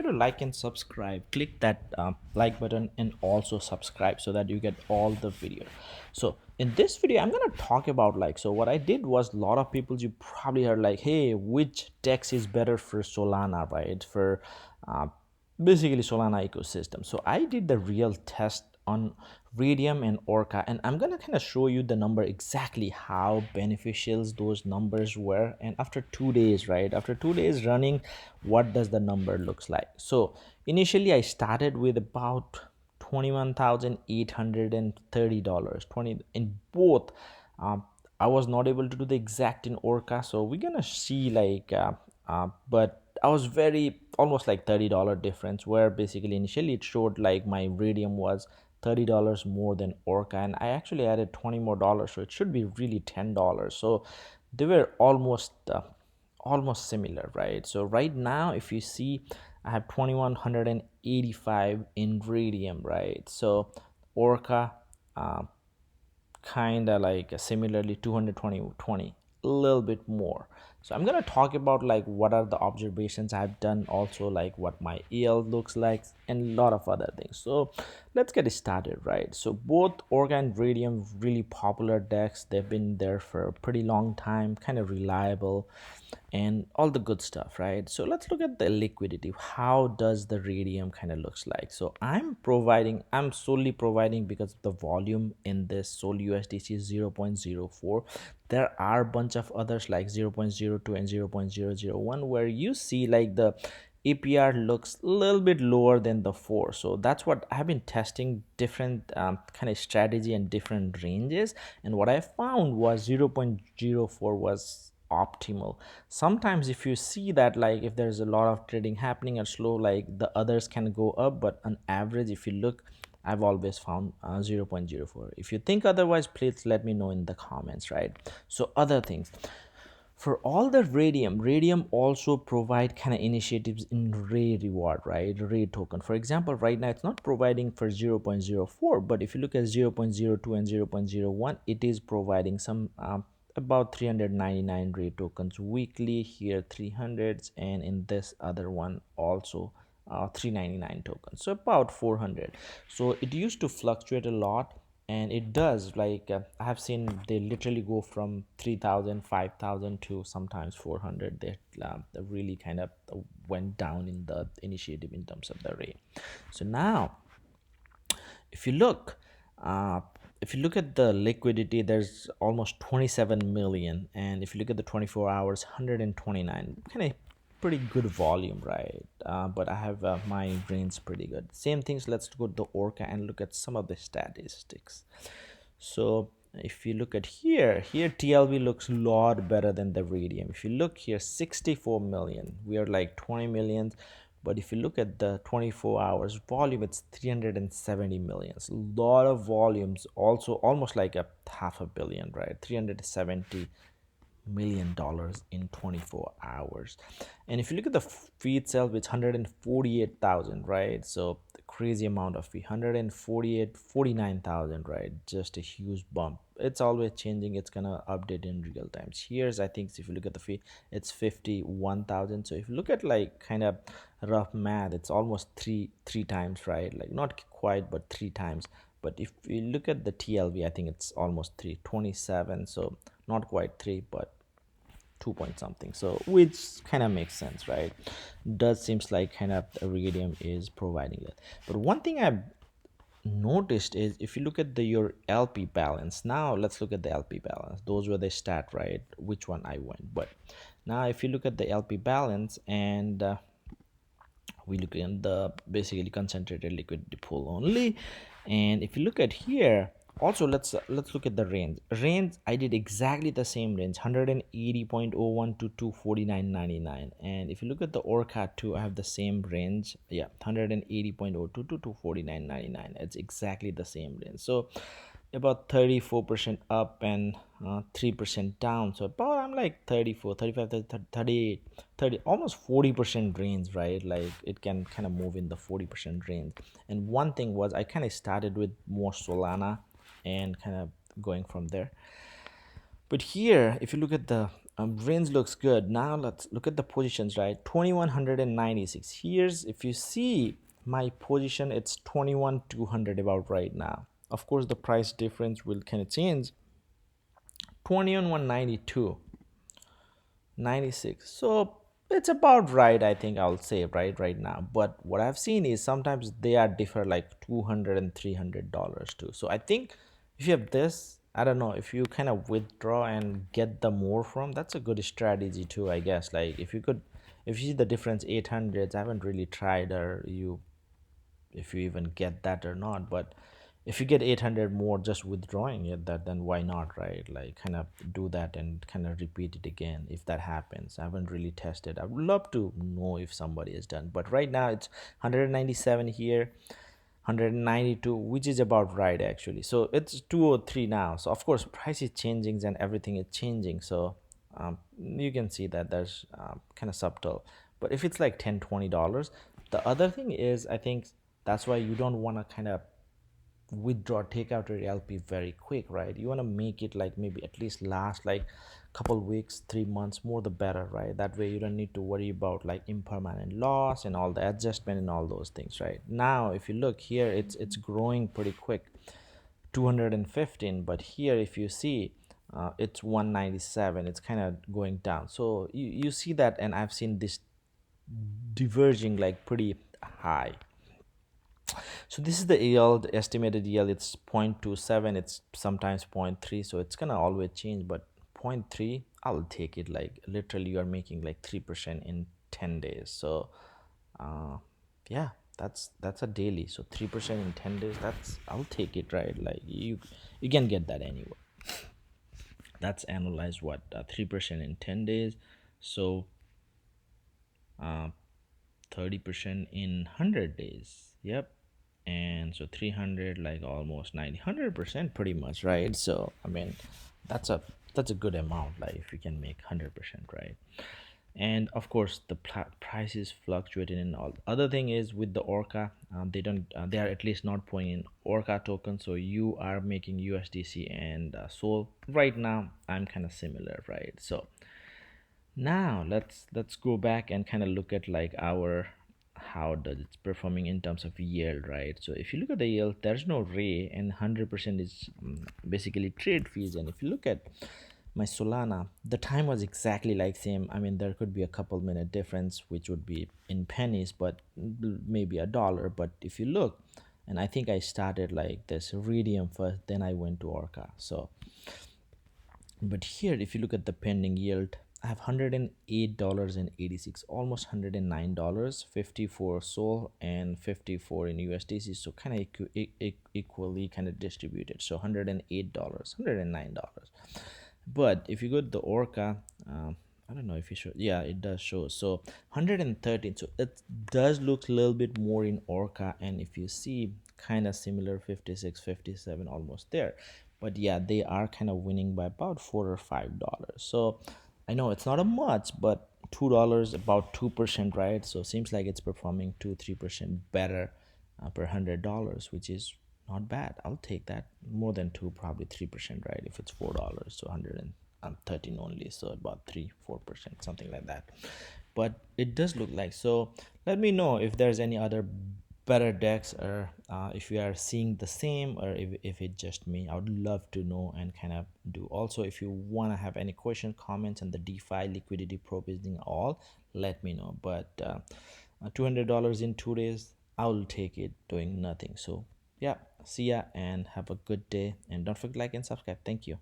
To like and subscribe, click that like button and also subscribe so that you get all the video. So in this video I'm going to talk about so what I did was, a lot of people, you probably heard like, hey, which DEX is better for Solana, right? For uh, basically Solana ecosystem. So I did the real test on Raydium and Orca, and I'm gonna kind of show you the number, exactly how beneficial those numbers were. And after 2 days, right, after 2 days running, what does the number looks like? So initially I started with about $21,830, 20 in both. um, I was not able to do the exact in Orca, so we're gonna see but I was very almost like $30 difference, where basically initially it showed like my Radium was $30 more than Orca, and I actually added 20 more dollars, so it should be really $10. So they were almost similar, right? So right now if you see, I have 2185 in Radium, right? So Orca, uh, kind of like similarly 220, a little bit more. So I'm going to talk about like what are the observations I've done, also like what my EL looks like, and a lot of other things. So let's get started, right? So both Orca and Radium, really popular decks. They've been there for a pretty long time, kind of reliable and all the good stuff, right? So let's look at the liquidity. How does the Radium kind of looks like? So I'm solely providing, because the volume in this Sol USDC is 0.04. There are a bunch of others like 0.02 and 0.001, where you see like the APR looks a little bit lower than the 4. So that's what I've been testing, different kind of strategy and different ranges, and what I found was 0.04 was optimal. Sometimes if you see that, like if there's a lot of trading happening or slow, like the others can go up, but on average if you look, I've always found 0.04. If you think otherwise, please let me know in the comments, right? So other things, for all the Raydium also provide kind of initiatives in Ray reward, right? Ray token, for example, right now it's not providing for 0.04, but if you look at 0.02 and 0.01, it is providing some about 399 Ray tokens weekly here, 300s, and in this other one also 399 tokens, so about 400. So it used to fluctuate a lot, and it does, like I have seen they literally go from 3,000, 5,000 to sometimes 400. They really kind of went down in the initiative in terms of the rate. So now if you look, uh, if you look at the liquidity, there's almost 27 million, and if you look at the 24 hours, 129, kind of pretty good volume, right? But I have my range pretty good. Same things, let's go to the Orca and look at some of the statistics. So if you look at here TLV looks a lot better than the Radium. If you look here, 64 million, we are like 20 million. But if you look at the 24 hours volume, it's 370 millions, a lot of volumes, also almost like a half a billion, right? 370 million in 24 hours. And if you look at the fee itself, it's 148,000, right? So the crazy amount of fee, 148, 49,000, right? Just a huge bump. It's always changing, it's gonna update in real times. Here's, I think, if you look at the fee, it's 51,000. So if you look at like kind of rough math, it's almost three times, right? Like not quite, but three times. But if you look at the TLV, I think it's almost 327. So not quite 3, but 2 point something, so which kind of makes sense, right? Does seems like kind of Iridium is providing that. But one thing I've noticed is, if you look at your LP balance, now let's look at the LP balance. Those were the stat, right? Which one I went. But now if you look at the LP balance, and we look in the basically concentrated liquidity pool only, and if you look at here also, let's look at the range. I did exactly the same range, 180.01 to 249.99. And if you look at the Orca 2, I have the same range, yeah, 180.02 to 249.99. It's exactly the same range. So about 34% up and 3% down. So about, I'm like 34, 35, 38, 30, almost 40% range, right? Like it can kind of move in the 40% range. And one thing was, I kind of started with more Solana and kind of going from there. But here, if you look at the range looks good. Now let's look at the positions, right? 2196. Here's, if you see my position, it's 21,200 about right now. Of course the price difference will kind of change. 21,192, 96. So it's about right, I think I'll say, right now. But what I've seen is sometimes they are differ like 200 and $300 too. So I think if you have this, I don't know, if you kind of withdraw and get the more from, that's a good strategy too, I guess. Like if you could, if you see the difference 800s, I haven't really tried, or you, if you even get that or not. But if you get 800 more just withdrawing it, that, then why not, right? Like kind of do that and kind of repeat it again if that happens. I haven't really tested. I would love to know if somebody has done, but right now it's 197 here, 192, which is about right actually. So it's 203 now. So of course price is changing and everything is changing. So you can see that there's kind of subtle. But if it's like 10 $20, the other thing is, I think that's why you don't want to kind of withdraw, take out your LP very quick, right? You want to make it like maybe at least last like couple weeks, 3 months, more the better, right? That way you don't need to worry about like impermanent loss and all the adjustment and all those things. Right now if you look here, it's growing pretty quick, 215. But here if you see, it's 197, it's kind of going down. So you see that, and I've seen this diverging like pretty high. So this is the yield, estimated yield. It's 0.27, it's sometimes 0.3, so it's gonna always change. But 0.3, I'll take it. Like literally you are making like 3% in 10 days. So yeah, that's a daily. So 3% in 10 days, that's, I'll take it, right? Like you can get that anywhere. That's analyzed what, 3% in 10 days. So 30% in 100 days. Yep. And so 300, like almost 100% pretty much, right? So I mean, that's a good amount, like if you can make 100%, right? And of course the prices fluctuating and all. Other thing is with the Orca, they don't they are at least not putting in Orca token, so you are making USDC and Sol. Right now I'm kind of similar, right? So now let's go back and kind of look at like our, how does it's performing in terms of yield, right? So if you look at the yield, there's no ray, and 100% is basically trade fees. And if you look at my Solana, the time was exactly like same. I mean, there could be a couple minute difference, which would be in pennies, but maybe a dollar. But if you look, and I think I started like this Raydium first, then I went to Orca. So but here if you look at the pending yield, I have $108.86, almost $109, 54 Sol and 54 in USDC. So kind of equally kind of distributed. So $108, $109. But if you go to the Orca, I don't know if you show, yeah, it does show. So 113, so it does look a little bit more in Orca. And if you see, kind of similar, 56, 57, almost there. But yeah, they are kind of winning by about $4 or $5. So I know it's not a much, but $2, about 2%, right? So it seems like it's performing 2-3% better per $100, which is not bad. I'll take that. More than 2, probably 3%, right? If it's $4, so 113 only, so about 3-4%, something like that. But it does look like. So let me know if there's any other better decks, or if you are seeing the same, or if it's just me. I would love to know and kind of do. Also, if you want to have any question, comments on the DeFi, liquidity, provisioning, all, let me know. But $200 in 2 days, I will take it doing nothing. So yeah, see ya and have a good day, and don't forget to like and subscribe. Thank you.